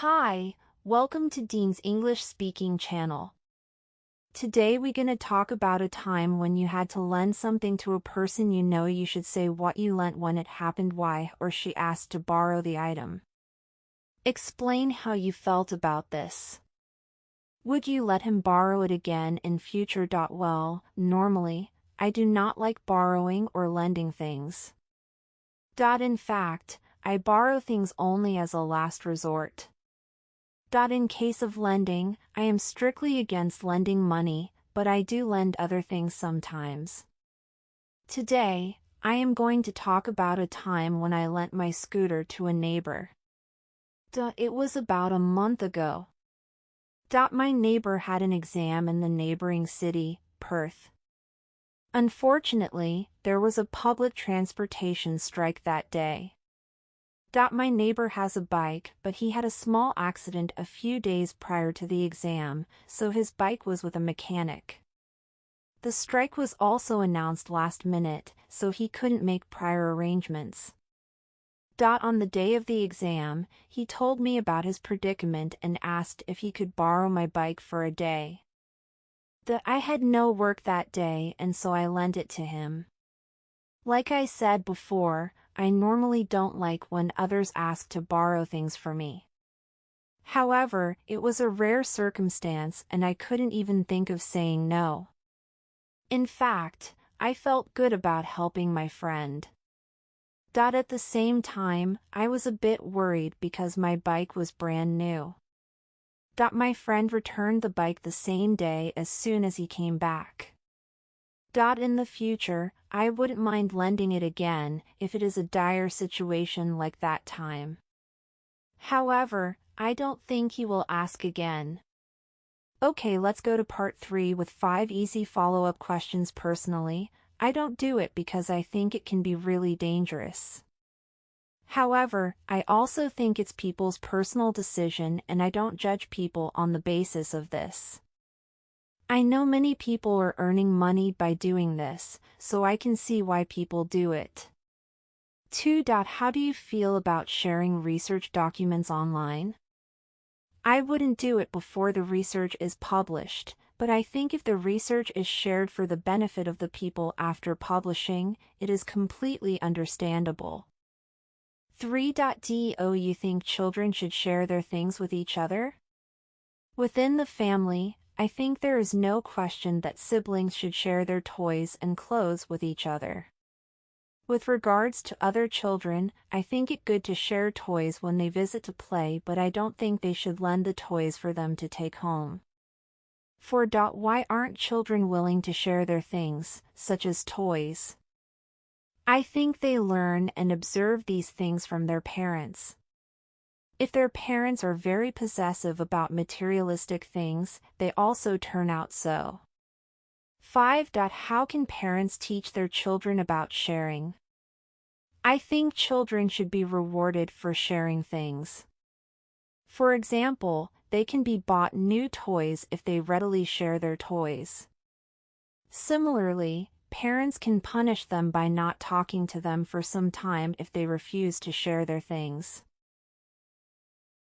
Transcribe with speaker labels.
Speaker 1: Hi, welcome to Dean's English Speaking channel. Today we're going to talk about a time when you had to lend something to a person you know. You should say what you lent when it happened, why, or she asked to borrow the item. Explain how you felt about this. Would you let him borrow it again in future? Well, normally, I do not like borrowing or lending things. In fact, I borrow things only as a last resort. In case of lending, I am strictly against lending money, but I do lend other things sometimes. Today, I am going to talk about a time when I lent my scooter to a neighbor. It was about a month ago. My neighbor had an exam in the neighboring city, Perth. Unfortunately, there was a public transportation strike that day. My neighbor has a bike, but he had a small accident a few days prior to the exam, so his bike was with a mechanic. The strike was also announced last minute, so he couldn't make prior arrangements. On the day of the exam, he told me about his predicament and asked if he could borrow my bike for a day. I had no work that day, and so I lent it to him. Like I said before, I normally don't like when others ask to borrow things for me. However, it was a rare circumstance and I couldn't even think of saying no. In fact, I felt good about helping my friend. At the same time, I was a bit worried because my bike was brand new. My friend returned the bike the same day as soon as he came back. In the future, I wouldn't mind lending it again if it is a dire situation like that time. However, I don't think he will ask again. Okay, let's go to part 3 with 5 easy follow-up questions. Personally, I don't do it because I think it can be really dangerous. However, I also think it's people's personal decision and I don't judge people on the basis of this. I know many people are earning money by doing this, so I can see why people do it. 2. How do you feel about sharing research documents online? I wouldn't do it before the research is published, but I think if the research is shared for the benefit of the people after publishing, it is completely understandable. 3. Do you think children should share their things with each other? Within the family, I think there is no question that siblings should share their toys and clothes with each other. With regards to other children, I think it good to share toys when they visit to play, but I don't think they should lend the toys for them to take home. 4. Why aren't children willing to share their things, such as toys? I think they learn and observe these things from their parents. If their parents are very possessive about materialistic things, they also turn out so. 5. How can parents teach their children about sharing? I think children should be rewarded for sharing things. For example, they can be bought new toys if they readily share their toys. Similarly, parents can punish them by not talking to them for some time if they refuse to share their things.